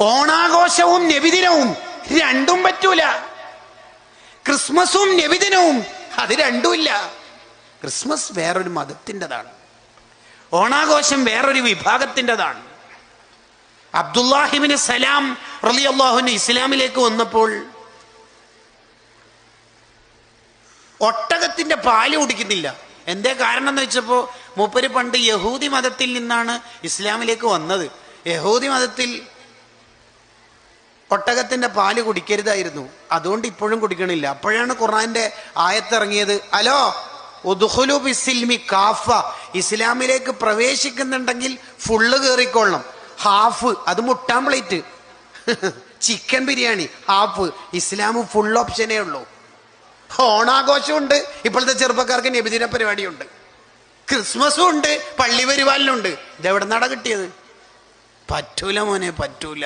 ഓണാഘോഷവും നബിദിനവും രണ്ടും പറ്റൂല. ക്രിസ്മസും നബിദിനവും അത് രണ്ടുമില്ല. ക്രിസ്മസ് വേറൊരു മതത്തിൻ്റെതാണ്, ഓണാഘോഷം വേറൊരു വിഭാഗത്തിൻ്റെതാണ്. അബ്ദുല്ലാഹിബ്നു സലാം റളിയല്ലാഹു അൻഹു ഇസ്ലാമിലേക്ക് വന്നപ്പോൾ ഒട്ടകത്തിന്റെ പാല് കുടിക്കുന്നില്ല. എന്തേ കാരണം എന്ന് വെച്ചപ്പോ മൂപ്പര് പണ്ട് യഹൂദി മതത്തിൽ നിന്നാണ് ഇസ്ലാമിലേക്ക് വന്നത്. യഹൂദി മതത്തിൽ ഒട്ടകത്തിന്റെ പാല് കുടിക്കരുതായിരുന്നു, അതുകൊണ്ട് ഇപ്പോഴും കുടിക്കണില്ല. അപ്പോഴാണ് ഖുർആന്റെ ആയത്തിറങ്ങിയത്, അലോ ഉദ്ഖുലു ബിസ്സിൽമി കാഫ, ഇസ്ലാമിലേക്ക് പ്രവേശിക്കുന്നുണ്ടെങ്കിൽ ഫുള്ള് കയറിക്കൊള്ളണം. ഹാഫ് അത് മുട്ടാൻ പ്ലേറ്റ്, ചിക്കൻ ബിരിയാണി ഹാഫ്, ഇസ്ലാം ഫുൾ ഓപ്ഷനേ ഉള്ളൂ. ഓണാഘോഷമുണ്ട്, ഇപ്പോഴത്തെ ചെറുപ്പക്കാർക്ക് നബിദിന പരിപാടിയുണ്ട്, ക്രിസ്മസും ഉണ്ട്, പള്ളി പരിപാലനുണ്ട്. ഇതെവിടെ നിന്നാണ് കിട്ടിയത്? പറ്റൂല മോനെ, പറ്റൂല.